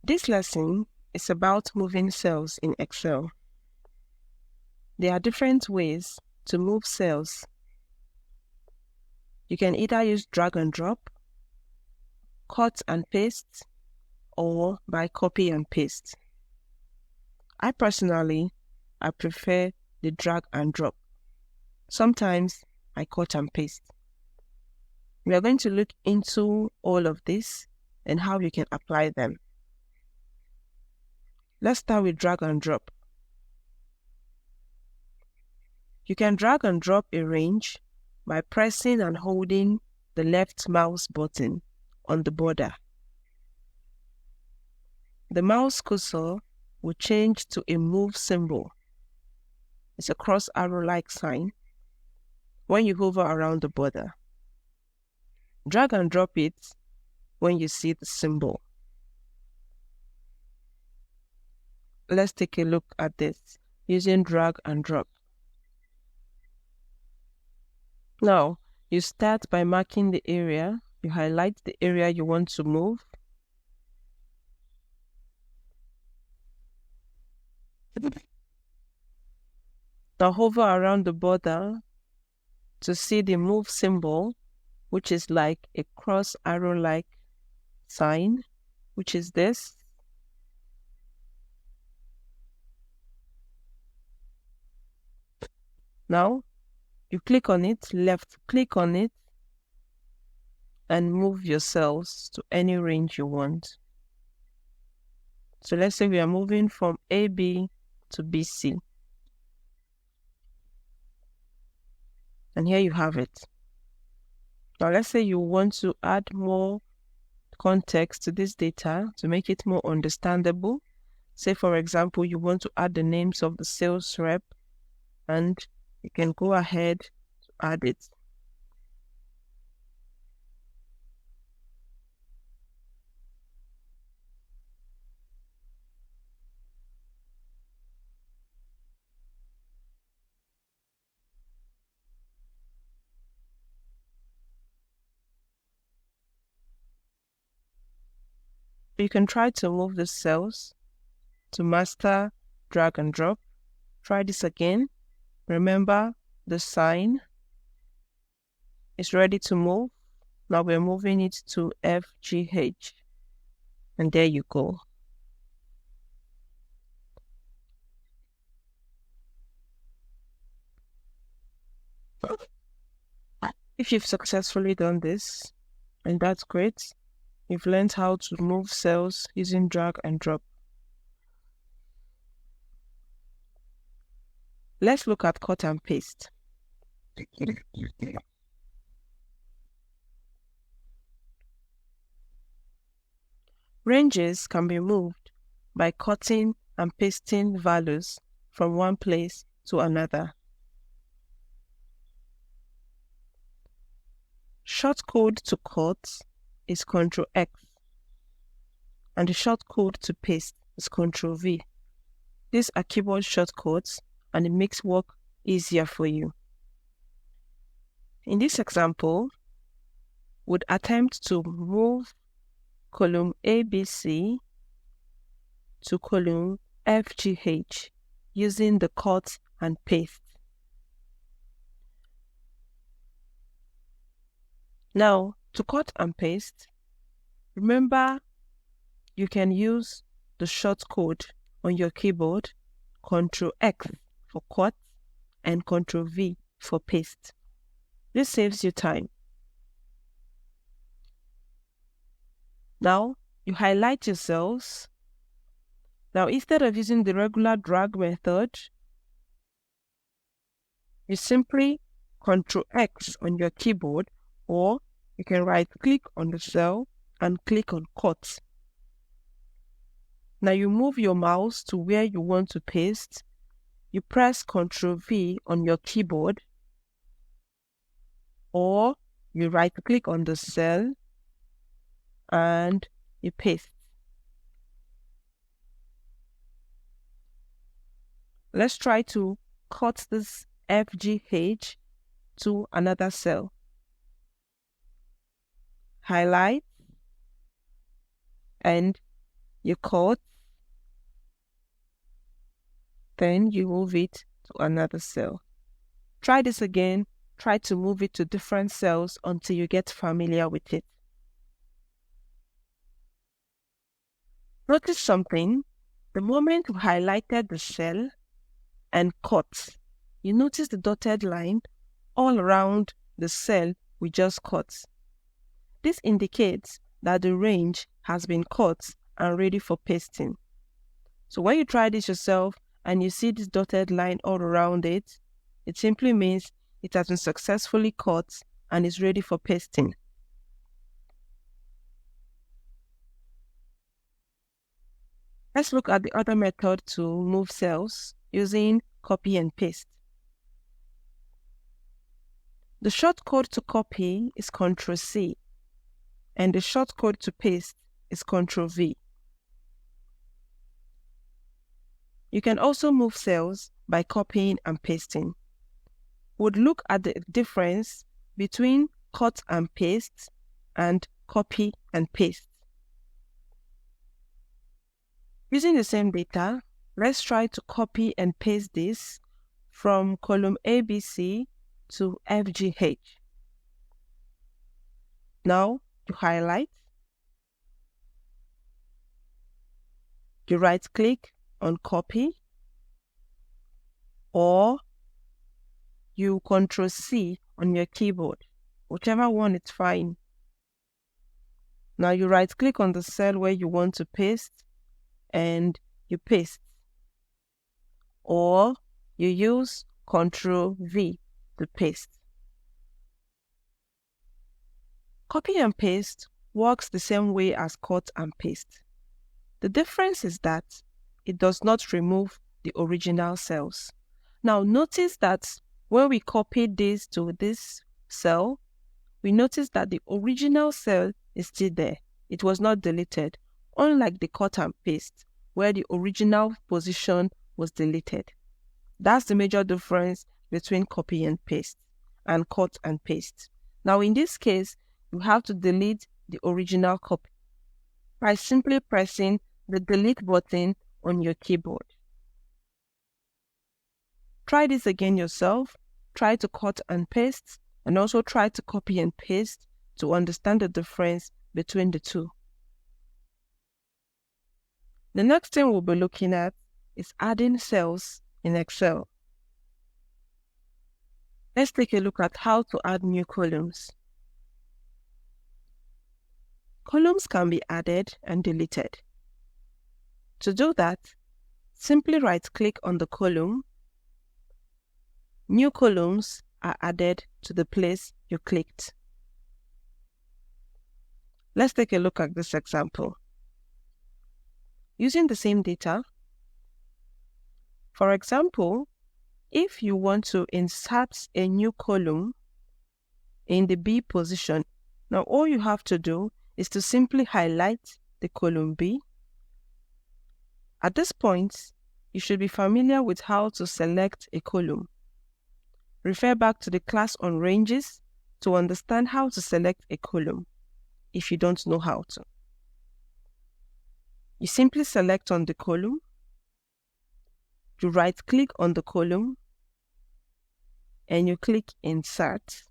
This lesson is about moving cells in Excel. There are different ways to move cells. You can either use drag and drop, cut and paste, or by copy and paste. I personally prefer the drag and drop. Sometimes I cut and paste. We are going to look into all of this and how you can apply them. Let's start with drag and drop. You can drag and drop a range by pressing and holding the left mouse button on the border. The mouse cursor will change to a move symbol. It's a cross arrow-like sign when you hover around the border. Drag and drop it when you see the symbol. Let's take a look at this using drag and drop. Now, you start by marking the area. You highlight the area you want to move. Now hover around the border to see the move symbol, which is like a cross arrow-like sign, which is this. Now, you click on it, left click on it, and move your cells to any range you want. So let's say we are moving from AB to BC. And here you have it. Now let's say you want to add more context to this data to make it more understandable. Say for example, you want to add the names of the sales rep, and you can go ahead to add it. You can try to move the cells to master drag and drop. Try this again. Remember the sign is ready to move. Now we're moving it to FGH. And there you go. If you've successfully done this, and that's great, you've learned how to move cells using drag and drop. Let's look at cut and paste. Ranges can be moved by cutting and pasting values from one place to another. Shortcode to cut is Ctrl X, and the shortcode to paste is Ctrl V. These are keyboard shortcuts, and it makes work easier for you. In this example, we'd attempt to move column ABC to column FGH using the cut and paste. Now, to cut and paste, remember you can use the shortcode on your keyboard, Ctrl X for cut and Ctrl V for paste. This saves you time. Now, you highlight your cells. Now, instead of using the regular drag method, you simply Ctrl X on your keyboard, or you can right-click on the cell and click on Cut. Now you move your mouse to where you want to paste. You press Ctrl V on your keyboard, or you right-click on the cell and you paste. Let's try to cut this FGH to another cell. Highlight, and You cut, then you move it to another cell. Try this again. Try to move it to different cells until you get familiar with it. Notice something. The moment we highlighted the cell and cut, you notice the dotted line all around the cell we just cut. This indicates that the range has been cut and ready for pasting. So when you try this yourself and you see this dotted line all around it, it simply means it has been successfully cut and is ready for pasting. Let's look at the other method to move cells using copy and paste. The shortcut to copy is Ctrl+C, and the shortcut to paste is Ctrl+V. You can also move cells by copying and pasting. We'll look at the difference between cut and paste and copy and paste. Using the same data, let's try to copy and paste this from column ABC to FGH. Now, you highlight, you right-click on copy, or you Ctrl+C on your keyboard. Whichever one is fine. Now you right-click on the cell where you want to paste and you paste. Or you use Ctrl+V to paste. Copy and paste works the same way as cut and paste. The difference is that it does not remove the original cells. Now notice that when we copied this to this cell, we notice that the original cell is still there. It was not deleted, unlike the cut and paste, where the original position was deleted. That's the major difference between copy and paste and cut and paste. Now in this case, you have to delete the original copy by simply pressing the delete button on your keyboard. Try this again yourself. Try to cut and paste, and also try to copy and paste to understand the difference between the two. The next thing we'll be looking at is adding cells in Excel. Let's take a look at how to add new columns. Columns can be added and deleted. To do that, simply right-click on the column. New columns are added to the place you clicked. Let's take a look at this example. Using the same data, for example, if you want to insert a new column in the B position, now all you have to do is to simply highlight the column B. At this point, you should be familiar with how to select a column. Refer back to the class on ranges to understand how to select a column if you don't know how to. You simply select on the column, you right-click on the column, and you click Insert.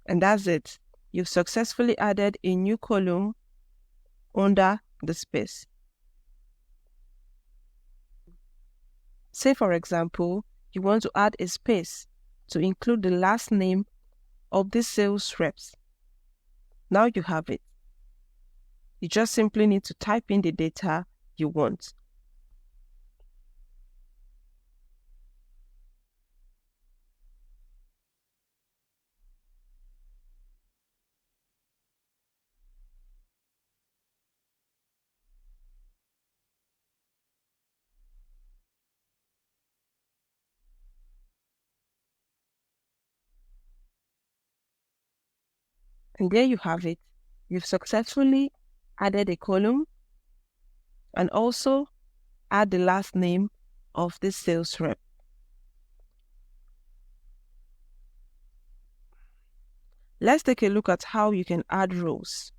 And that's it. You've successfully added a new column under the space. Say, for example, you want to add a space to include the last name of the sales reps. Now you have it. You just simply need to type in the data you want. And there you have it. You've successfully added a column and also add the last name of this sales rep. Let's take a look at how you can add rows.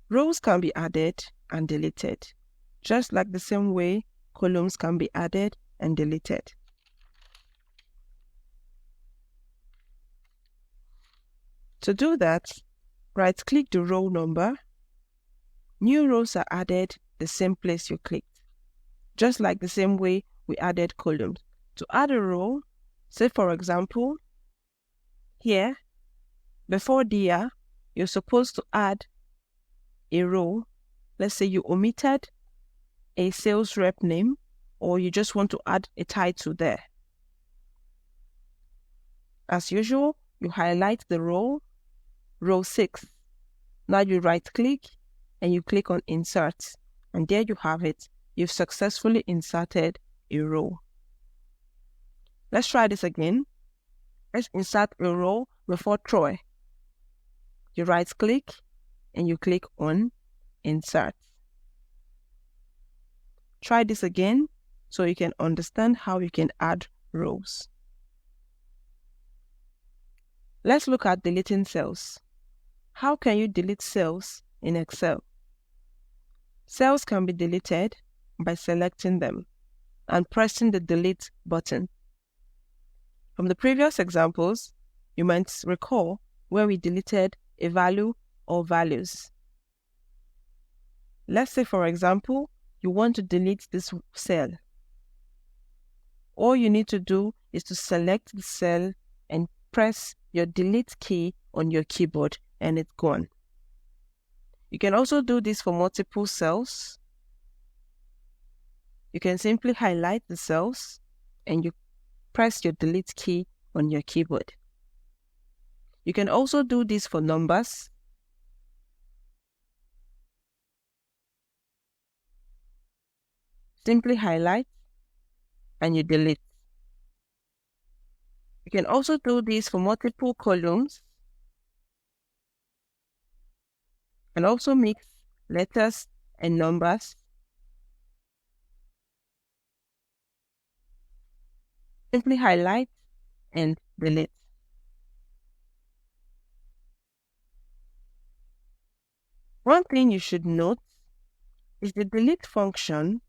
Rows can be added and deleted, just like the same way columns can be added and deleted. To do that, right-click the row number. New rows are added the same place you clicked, just like the same way we added columns. To add a row, say for example, here, before DR, you're supposed to add a row. Let's say you omitted a sales rep name, or you just want to add a title there. As usual, you highlight the row 6. Now you right-click and you click on Insert, and there you have it. You've successfully inserted a row. Let's try this again. Let's insert a row before Troy. You right-click and you click on Insert. Try this again so you can understand how you can add rows. Let's look at deleting cells. How can you delete cells in Excel? Cells can be deleted by selecting them and pressing the Delete button. From the previous examples, you might recall where we deleted a value or values. Let's say, for example, you want to delete this cell. All you need to do is to select the cell and press your Delete key on your keyboard, and it's gone. You can also do this for multiple cells. You can simply highlight the cells and you press your Delete key on your keyboard. You can also do this for numbers. Simply highlight and you delete. You can also do this for multiple columns and also mix letters and numbers. Simply highlight and delete. One thing you should note is the delete function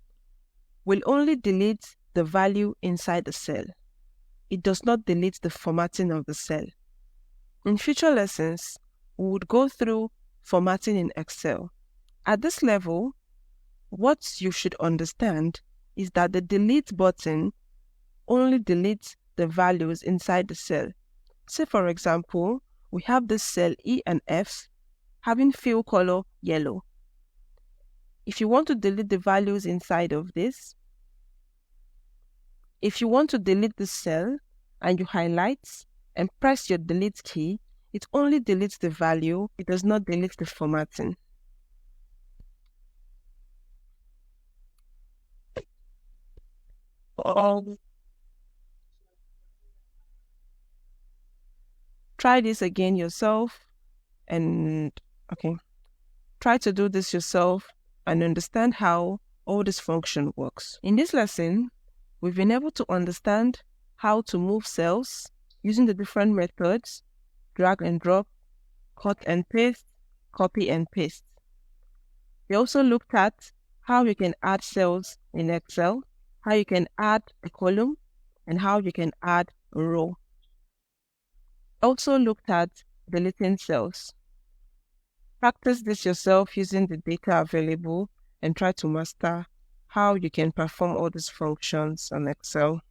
will only delete the value inside the cell. It does not delete the formatting of the cell. In future lessons, we would go through formatting in Excel. At this level, what you should understand is that the delete button only deletes the values inside the cell. Say for example, we have this cell E and F having fill color yellow. If you want to delete the values inside of this, if you want to delete the cell and you highlight and press your Delete key, it only deletes the value, it does not delete the formatting. Try this again yourself and try to do this yourself and understand how all this function works. In this lesson, we've been able to understand how to move cells using the different methods: drag and drop, cut and paste, copy and paste. We also looked at how you can add cells in Excel, how you can add a column, and how you can add a row. Also looked at deleting cells. Practice this yourself using the data available and try to master how you can perform all these functions on Excel.